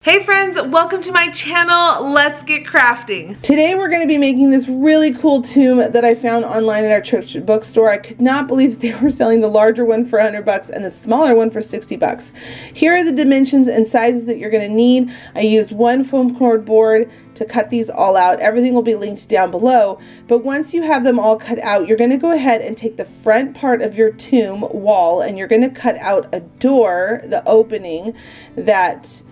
Hey friends, welcome to my channel. Let's get crafting. Today we're going to be making this really cool tomb that I found online at our church bookstore. I could not believe they were selling the larger one for 100 bucks and the smaller one for 60 bucks. Here are the dimensions and sizes that you're going to need. I used one foam core board to cut these all out. Everything will be linked down below, but once you have them all cut out, you're going to go ahead and take the front part of your tomb wall and you're going to cut out a door, the opening that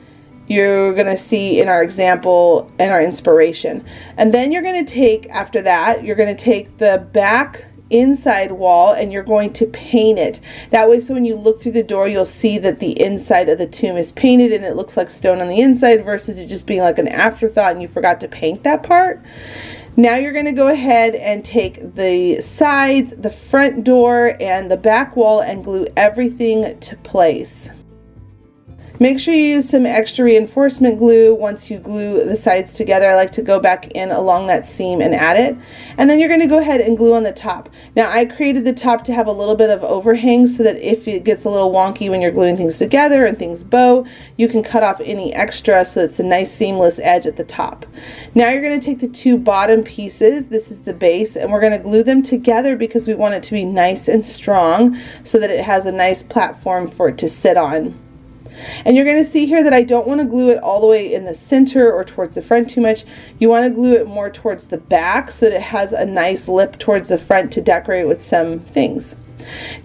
you're going to see in our example and our inspiration. And then you're going to take, after that, you're going to take the back inside wall and you're going to paint it. That way, so when you look through the door, you'll see that the inside of the tomb is painted and it looks like stone on the inside versus it just being like an afterthought and you forgot to paint that part. Now you're going to go ahead and take the sides, the front door, and the back wall and glue everything to place. Make sure you use some extra reinforcement glue once you glue the sides together. I like to go back in along that seam and add it. And then you're going to go ahead and glue on the top. Now I created the top to have a little bit of overhang so that if it gets a little wonky when you're gluing things together and things bow, you can cut off any extra so it's a nice seamless edge at the top. Now you're going to take the two bottom pieces, this is the base, and we're going to glue them together because we want it to be nice and strong so that it has a nice platform for it to sit on. And you're going to see here that I don't want to glue it all the way in the center or towards the front too much. You want to glue it more towards the back so that it has a nice lip towards the front to decorate with some things.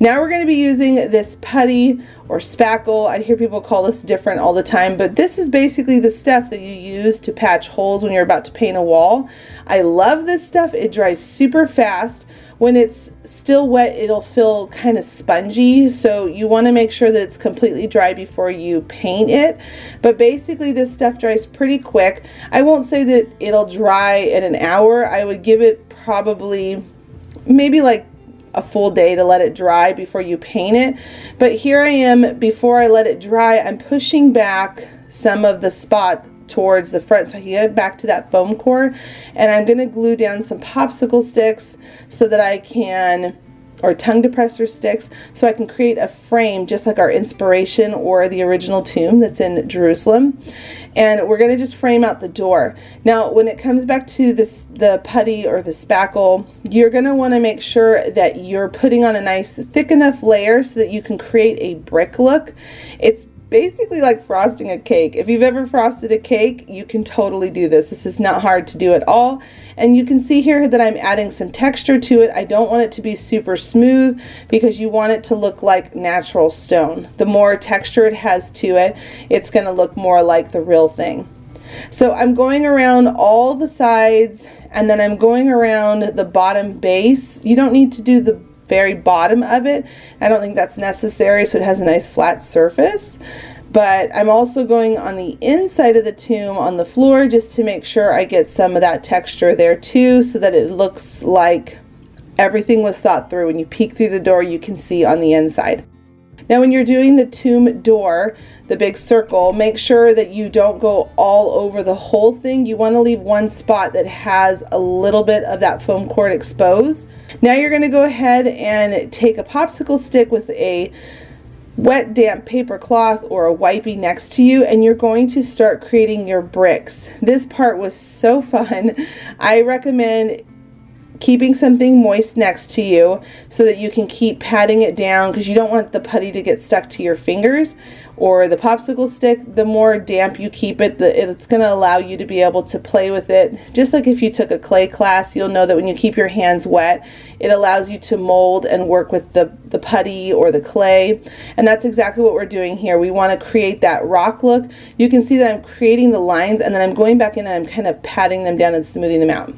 Now we're going to be using this putty or spackle. I hear people call this different all the time, but this is basically the stuff that you use to patch holes when you're about to paint a wall. I love this stuff. It dries super fast. When it's still wet, it'll feel kind of spongy, so you want to make sure that it's completely dry before you paint it. But basically this stuff dries pretty quick. I won't say that it'll dry in an hour. I would give it probably maybe like a full day to let it dry before you paint it. But here I am, before I let it dry, I'm pushing back some of the spot towards the front so I can get back to that foam core, and I'm going to glue down some popsicle sticks so that I can, or tongue depressor sticks, so I can create a frame just like our inspiration or the original tomb that's in Jerusalem. And we're going to just frame out the door. Now when it comes back to this, the putty or the spackle, you're going to want to make sure that you're putting on a nice thick enough layer so that you can create a brick look. It's basically like frosting a cake. If you've ever frosted a cake, you can totally do this. This is not hard to do at all. And you can see here that I'm adding some texture to it. I don't want it to be super smooth because you want it to look like natural stone. The more texture it has to it, it's going to look more like the real thing. So I'm going around all the sides and then I'm going around the bottom base. You don't need to do the very bottom of it. I don't think that's necessary, so it has a nice flat surface. But I'm also going on the inside of the tomb on the floor just to make sure I get some of that texture there too, so that it looks like everything was thought through. When you peek through the door, you can see on the inside. Now when you're doing the tomb door, the big circle, make sure that you don't go all over the whole thing. You want to leave one spot that has a little bit of that foam cord exposed. Now you're going to go ahead and take a popsicle stick with a wet damp paper cloth or a wipey next to you, and you're going to start creating your bricks. This part was so fun. I recommend keeping something moist next to you so that you can keep patting it down, because you don't want the putty to get stuck to your fingers or the popsicle stick. The more damp you keep it, it's going to allow you to be able to play with it. Just like if you took a clay class, you'll know that when you keep your hands wet, it allows you to mold and work with the putty or the clay. And that's exactly what we're doing here. We want to create that rock look. You can see that I'm creating the lines and then I'm going back in and I'm kind of patting them down and smoothing them out.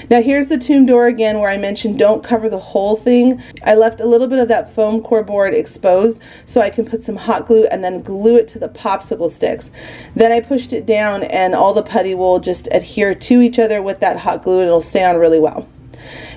Now here's the tomb door again, where I mentioned don't cover the whole thing. I left a little bit of that foam core board exposed so I can put some hot glue and then glue it to the popsicle sticks. Then I pushed it down and all the putty will just adhere to each other with that hot glue and it'll stay on really well.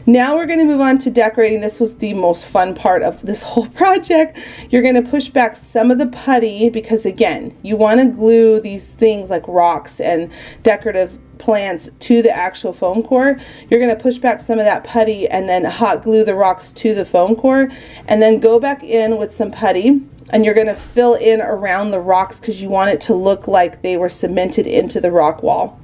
Now we're going to move on to decorating. This was the most fun part of this whole project. You're going to push back some of the putty because, again, you want to glue these things like rocks and decorative plants to the actual foam core. You're going to push back some of that putty and then hot glue the rocks to the foam core, and then go back in with some putty, and you're going to fill in around the rocks because you want it to look like they were cemented into the rock wall.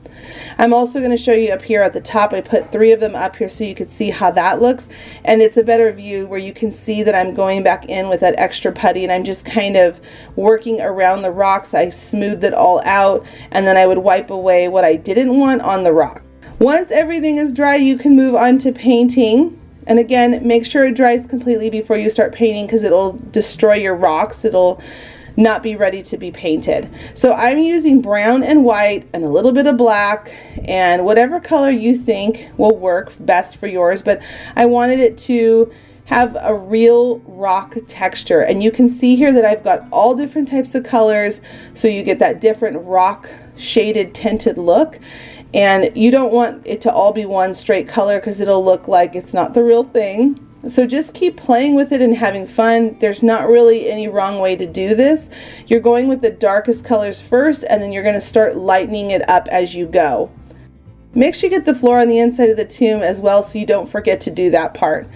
I'm also going to show you up here at the top. I put 3 of them up here so you could see how that looks, and it's a better view where you can see that I'm going back in with that extra putty and I'm just kind of working around the rocks. I smoothed it all out, and then I would wipe away what I didn't want on the rock. Once everything is dry, you can move on to painting. And again, make sure it dries completely before you start painting because it'll destroy your rocks. It'll not be ready to be painted. So I'm using brown and white and a little bit of black and whatever color you think will work best for yours, but I wanted it to have a real rock texture. And you can see here that I've got all different types of colors, so you get that different rock shaded tinted look. And you don't want it to all be one straight color because it'll look like it's not the real thing. So just keep playing with it and having fun. There's not really any wrong way to do this. You're going with the darkest colors first, and then you're going to start lightening it up as you go. Make sure you get the floor on the inside of the tomb as well so you don't forget to do that part.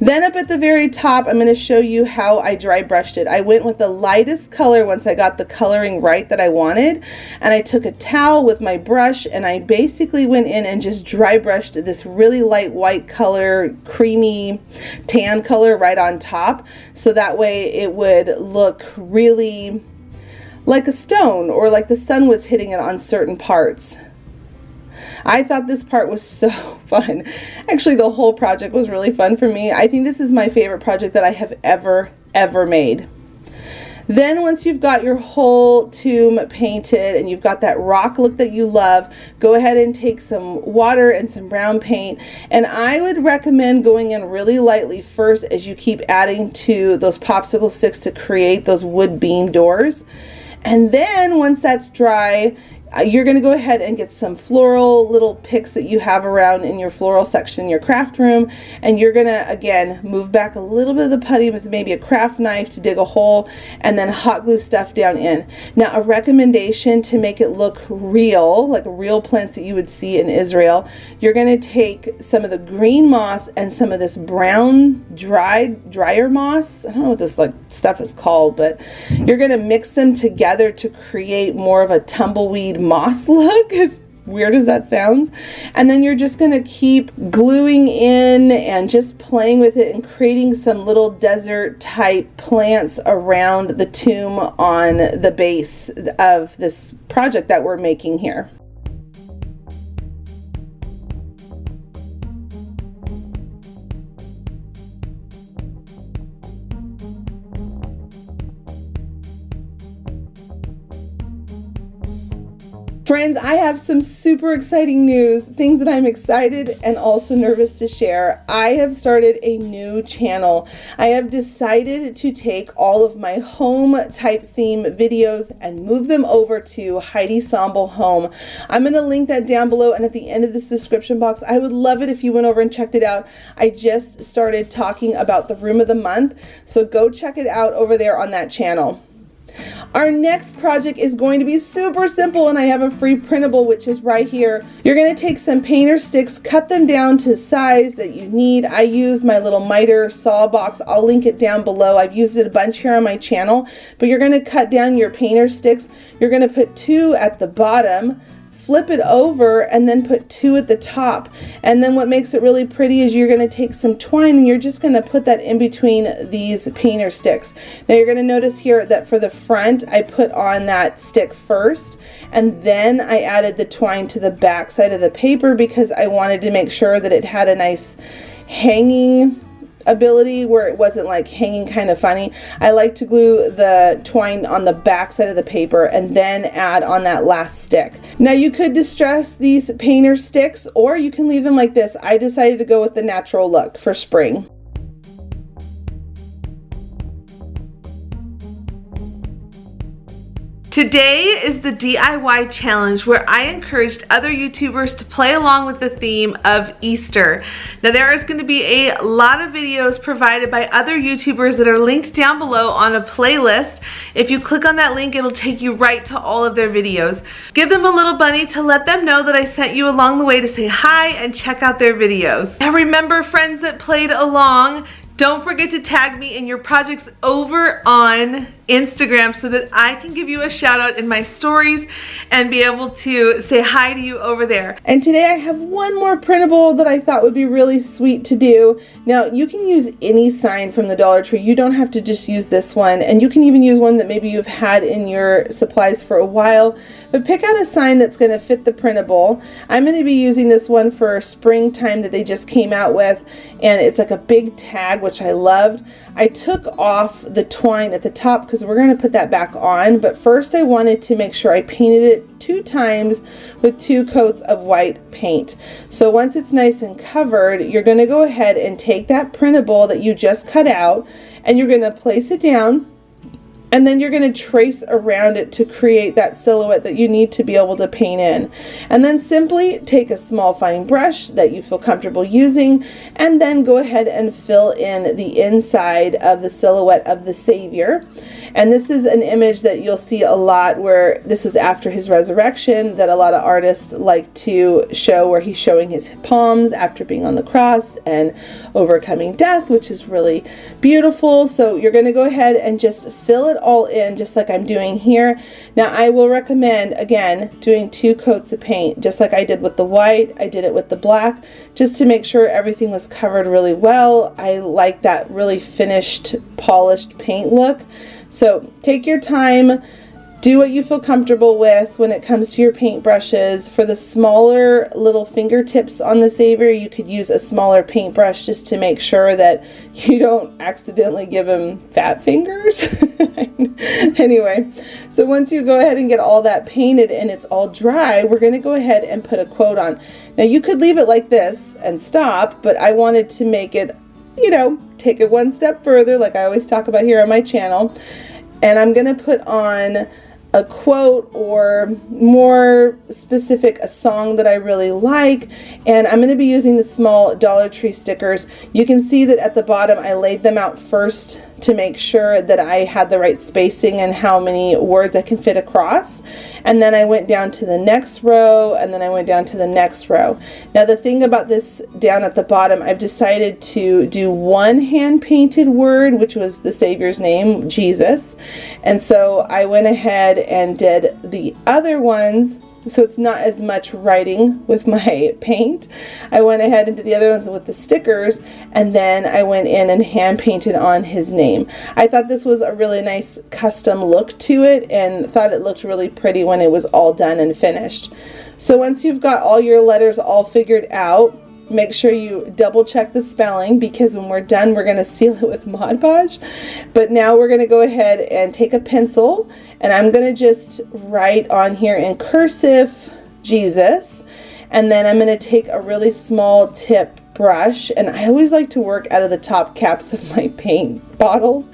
Then up at the very top, I'm going to show you how I dry brushed it. I went with the lightest color once I got the coloring right that I wanted, and I took a towel with my brush and I basically went in and just dry brushed this really light white color, creamy tan color right on top, so that way it would look really like a stone or like the sun was hitting it on certain parts. I thought this part was so fun. Actually, the whole project was really fun for me. I think this is my favorite project that I have ever made. Then once you've got your whole tomb painted and you've got that rock look that you love, go ahead and take some water and some brown paint. And I would recommend going in really lightly first as you keep adding to those popsicle sticks to create those wood beam doors. And then once that's dry, you're going to go ahead and get some floral little picks that you have around in your floral section in your craft room, and you're going to again move back a little bit of the putty with maybe a craft knife to dig a hole, and then hot glue stuff down in. Now, a recommendation to make it look real, like real plants that you would see in Israel, you're going to take some of the green moss and some of this brown dryer moss. I don't know what this stuff is called, but you're going to mix them together to create more of a tumbleweed moss look, as weird as that sounds. And then you're just going to keep gluing in and just playing with it and creating some little desert type plants around the tomb on the base of this project that we're making here. Friends, I have some super exciting news, things that I'm excited and also nervous to share. I have started a new channel. I have decided to take all of my home type theme videos and move them over to Heidi Sonboul Home. I'm going to link that down below and at the end of this description box. I would love it if you went over and checked it out. I just started talking about the room of the month, so go check it out over there on that channel. Our next project is going to be super simple, and I have a free printable, which is right here. You're going to take some painter sticks, cut them down to size that you need. I use my little miter saw box. I'll link it down below. I've used it a bunch here on my channel, but you're going to cut down your painter sticks. You're going to put 2 at the bottom, flip it over, and then put 2 at the top. And then what makes it really pretty is you're going to take some twine and you're just going to put that in between these painter sticks. Now you're going to notice here that for the front I put on that stick first, and then I added the twine to the back side of the paper because I wanted to make sure that it had a nice hanging ability where it wasn't like hanging kind of funny. I like to glue the twine on the back side of the paper and then add on that last stick. Now you could distress these painter sticks or you can leave them like this. I decided to go with the natural look for spring. Today is the DIY challenge where I encouraged other YouTubers to play along with the theme of Easter. Now there is going to be a lot of videos provided by other YouTubers that are linked down below on a playlist. If you click on that link, it'll take you right to all of their videos. Give them a little bunny to let them know that I sent you along the way to say hi and check out their videos. Now remember, friends that played along, don't forget to tag me in your projects over on Instagram so that I can give you a shout out in my stories and be able to say hi to you over there. And today I have one more printable that I thought would be really sweet to do. Now you can use any sign from the Dollar Tree. You don't have to just use this one, and you can even use one that maybe you've had in your supplies for a while, but pick out a sign that's going to fit the printable. I'm going to be using this one for springtime that they just came out with, and it's like a big tag, which I loved. I took off the twine at the top because we're going to put that back on, but first I wanted to make sure I painted it 2 times with 2 coats of white paint. So once it's nice and covered, you're going to go ahead and take that printable that you just cut out and you're going to place it down, and then you're going to trace around it to create that silhouette that you need to be able to paint in. And then simply take a small fine brush that you feel comfortable using and then go ahead and fill in the inside of the silhouette of the Savior. And this is an image that you'll see a lot where this was after his resurrection, that a lot of artists like to show, where he's showing his palms after being on the cross and overcoming death, which is really beautiful. So you're going to go ahead and just fill it all in just like I'm doing here. Now I will recommend, again, doing 2 coats of paint just like I did with the white. I did it with the black just to make sure everything was covered really well. I like that really finished, polished paint look. So take your time, do what you feel comfortable with when it comes to your paintbrushes. For the smaller little fingertips on the Savior, you could use a smaller paintbrush just to make sure that you don't accidentally give him fat fingers. Anyway, so once you go ahead and get all that painted and it's all dry, we're going to go ahead and put a quote on. Now you could leave it like this and stop, but I wanted to make it, you know, take it one step further like I always talk about here on my channel. And I'm going to put on a quote, or more specific, a song that I really like, and I'm going to be using the small Dollar Tree stickers. You can see that at the bottom I laid them out first to make sure that I had the right spacing and how many words I can fit across, and then I went down to the next row, and then I went down to the next row. Now the thing about this down at the bottom, I've decided to do one hand painted word, which was the Savior's name, Jesus, and so I went ahead and did the other ones, so it's not as much writing with my paint. I went ahead and did the other ones with the stickers, and then I went in and hand painted on his name. I thought this was a really nice custom look to it and thought it looked really pretty when it was all done and finished. So once you've got all your letters all figured out, make sure you double check the spelling, because when we're done we're going to seal it with Mod Podge. But now we're going to go ahead and take a pencil, and I'm going to just write on here in cursive Jesus, and then I'm going to take a really small tip brush, and I always like to work out of the top caps of my paint bottles.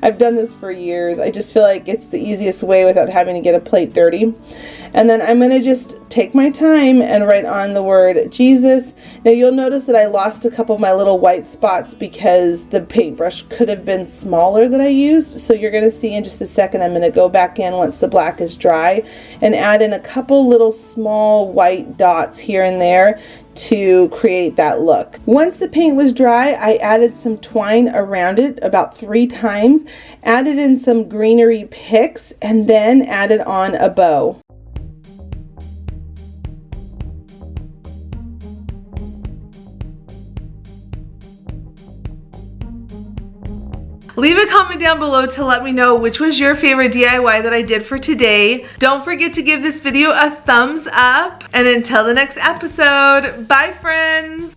I've done this for years. I just feel like it's the easiest way without having to get a plate dirty. And then I'm going to just take my time and write on the word Jesus. Now you'll notice that I lost a couple of my little white spots because the paintbrush could have been smaller that I used. So you're going to see in just a second I'm going to go back in once the black is dry and add in a couple little small white dots here and there to create that look. Once the paint was dry, I added some twine around it about 3 times, added in some greenery picks, and then added on a bow. Leave a comment down below to let me know which was your favorite DIY that I did for today. Don't forget to give this video a thumbs up. And until the next episode, bye friends!